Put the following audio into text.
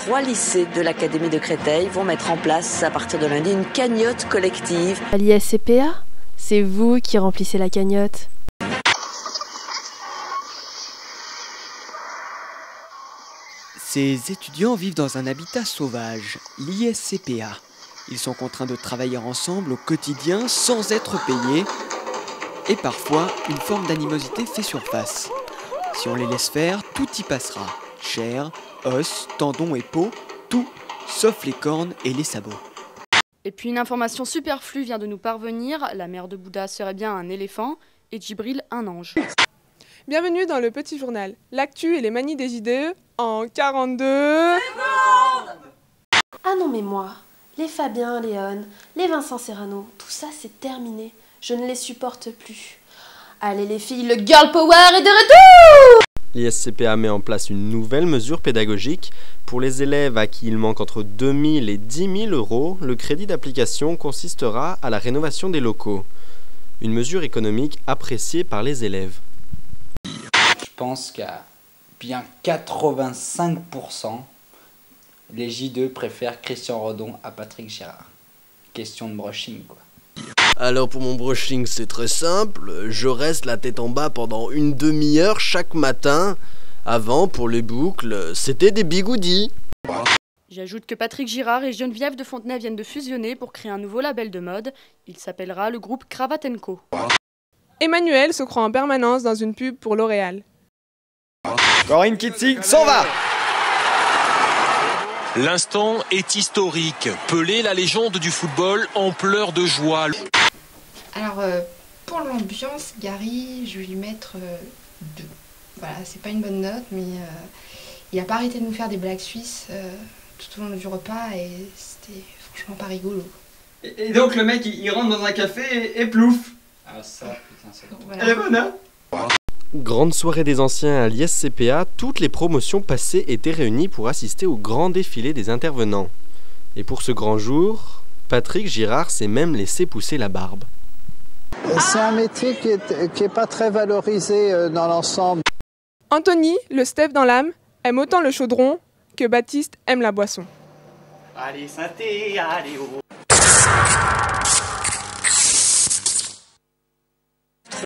3 lycées de l'Académie de Créteil vont mettre en place à partir de lundi une cagnotte collective. À l'ISCPA, c'est vous qui remplissez la cagnotte. Ces étudiants vivent dans un habitat sauvage, l'ISCPA. Ils sont contraints de travailler ensemble au quotidien sans être payés. Et parfois, une forme d'animosité fait surface. Si on les laisse faire, tout y passera. Chair, os, tendons et peau, tout, sauf les cornes et les sabots. Et puis une information superflue vient de nous parvenir. La mère de Bouddha serait bien un éléphant et Djibril un ange. Bienvenue dans le Petit Journal. L'actu et les manies des JDE en 42 secondes. Ah non mais moi, les Fabien Léon, les Vincent Serrano, tout ça c'est terminé. Je ne les supporte plus. Allez les filles, le girl power est de retour! L'ISCPA met en place une nouvelle mesure pédagogique. Pour les élèves à qui il manque entre 2 000 et 10 000 euros, le crédit d'application consistera à la rénovation des locaux. Une mesure économique appréciée par les élèves. Je pense qu'à bien 85%, les J2 préfèrent Christian Redon à Patrick Girard. Question de brushing, quoi. Alors pour mon brushing c'est très simple, je reste la tête en bas pendant une demi-heure chaque matin. Avant pour les boucles, c'était des bigoudis. J'ajoute que Patrick Girard et Geneviève de Fontenay viennent de fusionner pour créer un nouveau label de mode. Il s'appellera le groupe Cravate & Co. Emmanuel se croit en permanence dans une pub pour L'Oréal. Corinne Keating s'en va. L'instant est historique. Pelé, la légende du football, en pleurs de joie. Alors, pour l'ambiance, Gary, je vais lui mettre 2. Voilà, c'est pas une bonne note, mais il a pas arrêté de nous faire des blagues suisses tout au long du repas et c'était franchement pas rigolo. Et donc le mec, il rentre dans un café et plouf. Ah ça, putain, c'est drôle. Voilà. Elle est bonne, hein? Grande soirée des anciens à l'ISCPA, toutes les promotions passées étaient réunies pour assister au grand défilé des intervenants. Et pour ce grand jour, Patrick Girard s'est même laissé pousser la barbe. C'est un métier qui est pas très valorisé dans l'ensemble. Anthony, le Steph dans l'âme, aime autant le chaudron que Baptiste aime la boisson. Allez synthé, allez oh.